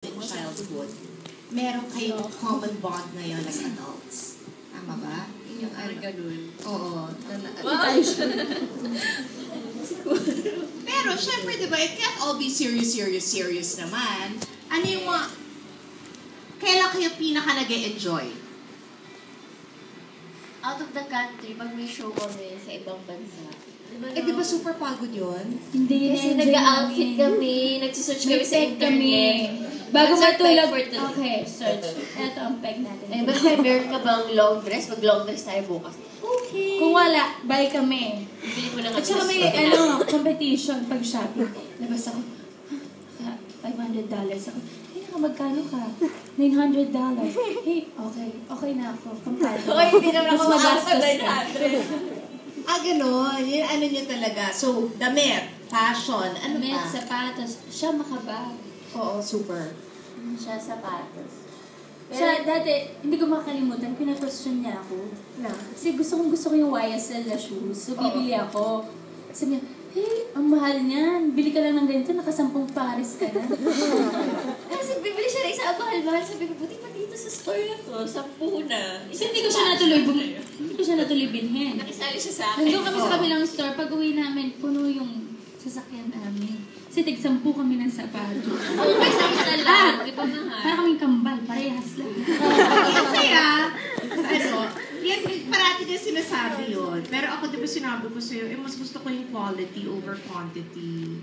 childhood, meron kayong common bond ngayon as adults. Tama ba? Yun yung ganun. Oo. Pero, syempre, di ba, it can't all be serious naman. Ano yung mga, kailan kayo pinaka nag-e-enjoy? Out of the country, pag may show kami sa ibang bansa. Di ba super pagod yun? Hindi, kasi nag-outfit kami, nagsisearch kami sa internet. Bago matulog, for today. okay, search. Ito ang peg natin. Eh, basta meron ka bang long dress? Mag-long dress tayo bukas. Okay. Kung wala, buy kami. Bili mo na At saka may competition pag shopping. Labas ako, $500 ako. Hey, magkano ka? $900. Hey, okay na ako. Kampado. Okay, hindi naman ako magastos ka. Ganon. Yun, ano nyo talaga. So, damit, fashion, ano Damit, pa? sapatos. Siya makabag. Oo, super. Siya sapatos. Siya, dati, hindi ko makalimutan, pina-question niya ako. Kasi gusto ko yung YSL na shoes. So, bibili ako. Sabi niya, hey, ang mahal niyan. Bili ka lang ng ganito, nakasampung Paris ka na. Kasi bibili siya na isa mahal-mahal. Sabi ko, buti pa dito sa store na to. 10 na. Kasi hindi ko siya natuloy bilhin. Nakisali siya sa akin. Nandun kami sa kabilang store, pag uwi namin, puno yung sasakyan namin. Kasi tig-10 kami ng sapatos. Oo, may isa lang. Di ba mahal? Para kaming kambal, parehas lang. Kasi yan, parati na sinasabi yun. Pero ako, di ba sinabi ko sa'yo, mas gusto ko yung quality over quantity.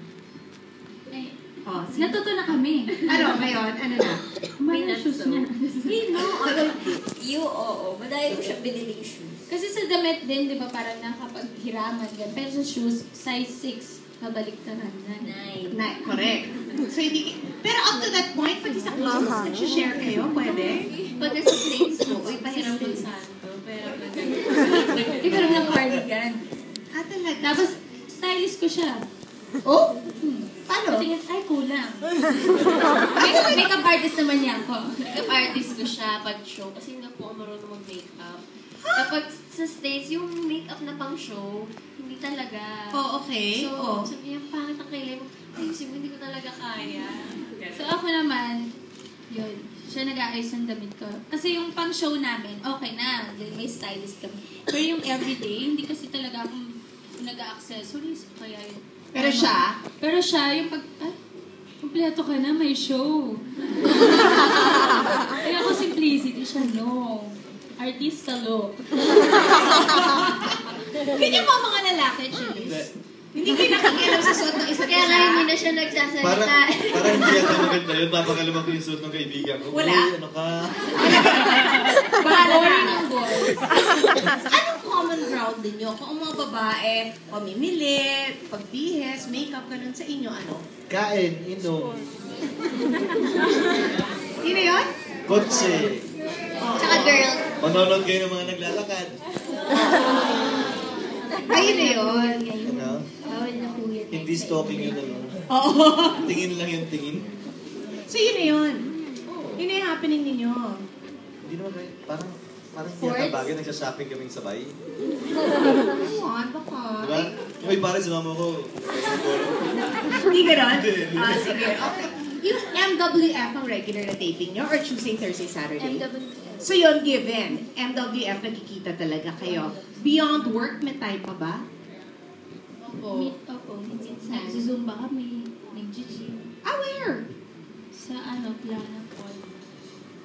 Eh, Oh, natuto na kami. ano, ngayon, ano na? May shoes niya. Madaya ko siya biniling shoes. Kasi sa damit din, di ba, parang nakapaghiraman yan. Pero sa shoes, size 6, kabaliktaran na. 9. Correct. So, pero up to that point, pati sa clothes, nag-share kayo, pwede? Pag nasa states ko, pahiram ko sa santo. Pero Di ba ng cardigan? Talaga? Tapos, stylist ko siya. Oh? Paano? Patingin, ay, kulang. Makeup artist naman niya ako. makeup artist ko siya pag show kasi hindi po ako marunong mag-makeup. Kapag sa States, yung makeup na pang show, hindi talaga. Oh, okay. So, sabi niya, pangit ang kailay mo. Ayusin mo, hindi ko talaga kaya. So, ako naman, yun, siya nag-aayos ng damit ko. Kasi yung pang show namin, okay na, may stylist kami. Pero yung everyday, hindi kasi talaga akong nag-accessories. Kaya yun. Pero siya, yung pag, kompleto ka na, may show. Kaya ako simplicity siya, no. Artista, lo. Ganyan mo mga lalaki, Cheese. Hindi kayo nakikialam sa suot ng isa't Kaya isa. nga hindi na siya nagsasalita. Parang hindi yata maganda yun. Napakalamang ko yung suot ng kaibigan ko. Wala. Uy, ano ka? Bahala Boring na. ng boys. Anong common ground din nyo? Kung ang mga babae, pamimili, pagbihes, makeup, ganun sa inyo, ano? Kain, inom, Sino yun? kotse. Tsaka girls. Manonood kayo ng mga naglalakad. Ayun na yun. Ano? Bawal na kuya. Hindi stalking yun, ano? Oo. Tingin lang yung tingin. So yun na yun. Yun na yung happening ninyo. Hindi naman kayo, parang hindi yata bagay, nagsashopping kaming sabay. Ayun, baka. Diba? Yung may pare, sumama ko. Hindi gano'n? Hindi. Sige, okay. Yung MWF ang regular na taping nyo or Tuesday, Thursday, Saturday? MWF. So yun, given. MWF, nagkikita talaga kayo. Beyond work, may time pa ba? Opo, minsan. Nagsusumba kami. Nag-gym. Where? Sa plana po.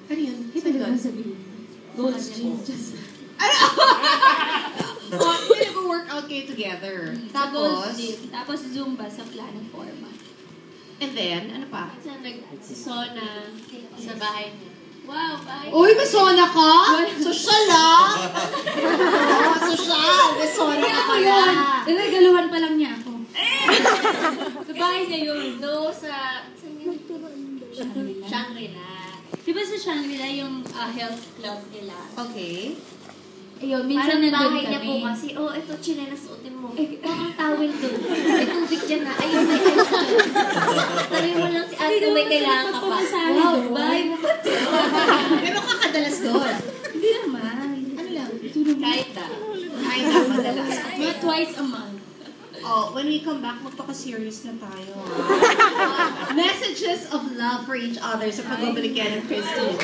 Ano yun? Ito Saan yun? sabihin. Gold's Gym. Just Nag-workout kayo together. sa Gold's Tapos, Gym. Tapos Zumba sa plano forma. and then, ano pa? Minsan nagsisona sa bahay niya. Wow, bahay. Uy, may sauna ka? Social Social! May sauna ka pala. Nagagaluhan pa lang niya ako. Sa bahay niya yun. No, saan yun? Shangri-La. Shangri-La. Di ba sa Shangri-La yung health club nila? Okay. Ayun, minsan Parang nandun bahay niya po kami. kasi, ito, chinelas suotin mo. Ang towel doon. May tubig dyan na. Ayun, may ice cream. Tabi mo lang si ate, may kailangan ka pa. Wow, bahay mo ba ito? Meron ka kadalas doon. Hindi naman. Ano lang? Kahit na. Ay, madalas. Mga twice a month. Oh, when we come back, magpaka-serious na tayo. Messages of love for each other sa pagbabalikan ng Christine.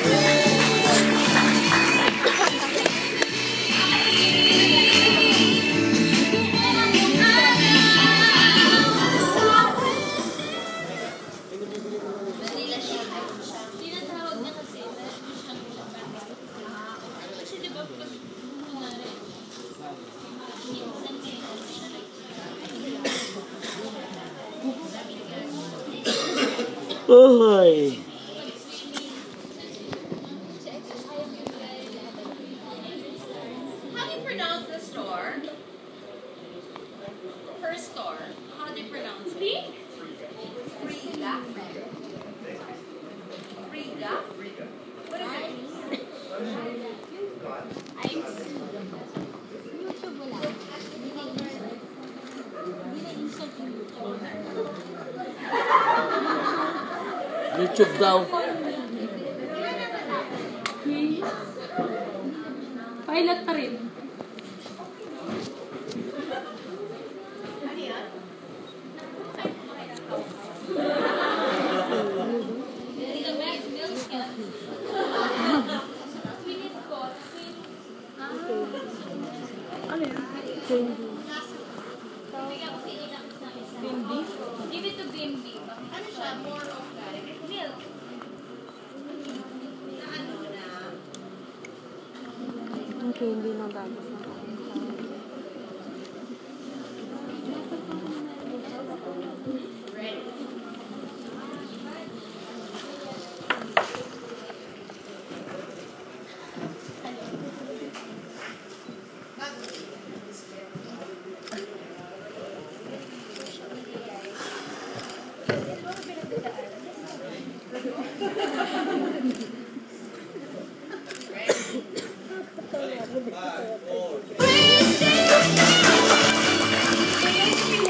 Uy! How do you pronounce the store? Her store. How do you pronounce it? Frida. Frida? What is it? YouTube daw. Pilot pa rin. Ano yan? Give it to Bimbi. Ano siya? More of that. Milk. Na ano na? Okay, hindi na tapos na. Ready?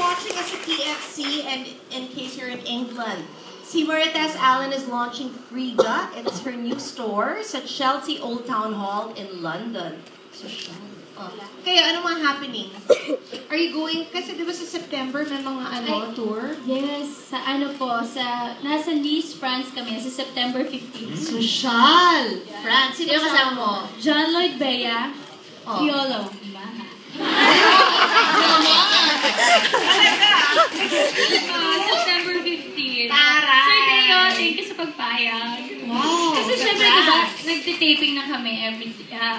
Watching us at TFC, and in case you're in England, si Marites Allen is launching Frida. It's her new store sa Chelsea Old Town Hall in London. So, kaya ano mga happening? Are you going? Kasi di ba sa September may mga tour? Yes, sa nasa Nice, France kami, sa September 15. Social! France, sino kasama mo? John Lloyd Bea, Oh. Piolo. September 15. Taray! Sir Deo, thank you sa pagpayag. Wow! Kasi syempre, diba, nagtitaping na kami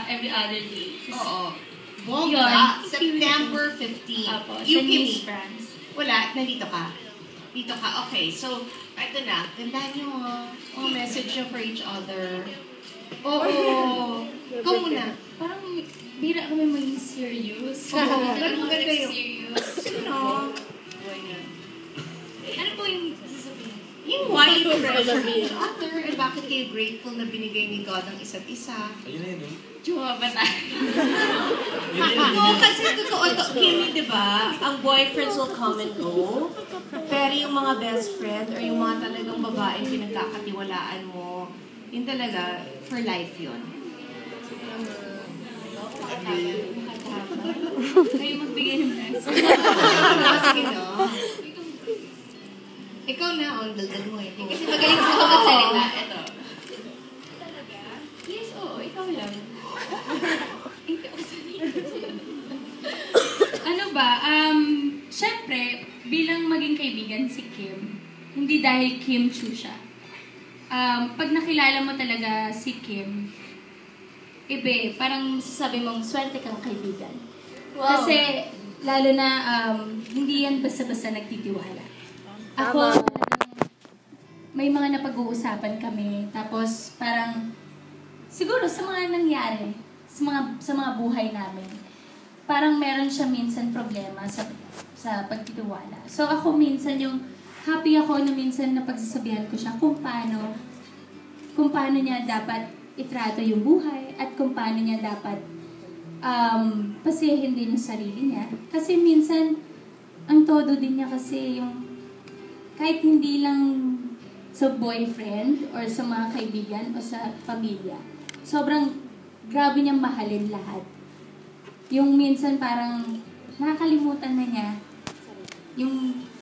every other day. Oo. Yun. Bongga, September 15. Apo, sa You Nice, can France. Wala, nandito ka. Dito ka. Okay, so, ito na. Ganda nyo, oh, message nyo for each other. Oo. Ikaw muna. Parang bira kami maging serious. Oo, pero Pero maganda yun. serious. Sino? Ano po yung sasabihin? Yung why you pressure each other and bakit kayo grateful na binigay ni God ang isa't isa. Ayun na yun, no? Chuma ba tayo? Oo, kasi totoo to. Kimi, di ba? Ang boyfriends will come and go. Pero yung mga best friend or yung mga talagang babaeng pinagkakatiwalaan mo, yun talaga, for life yun. Kayo magbigay ng message. Sige, no? Ikaw na, on daldal mo eh. Kasi magaling ka magsalita. Ito. Yes, oo, ikaw lang. Ano ba, syempre, bilang maging kaibigan si Kim, hindi dahil Kim Chu siya. Pag nakilala mo talaga si Kim, ibe, parang sasabi mong swerte kang kaibigan. Wow. Kasi, lalo na, hindi yan basta-basta nagtitiwala. Ako, may mga napag-uusapan kami, tapos parang, siguro sa mga nangyari, sa mga buhay namin, parang meron siya minsan problema sa pagtitiwala. So ako minsan happy ako na minsan na pagsasabihan ko siya kung paano niya dapat itrato yung buhay at kung paano niya dapat pasiyahin din yung sarili niya. Kasi minsan, ang todo din niya kasi yung kahit hindi lang sa boyfriend or sa mga kaibigan o sa pamilya, sobrang grabe niyang mahalin lahat. Yung minsan parang nakakalimutan na niya yung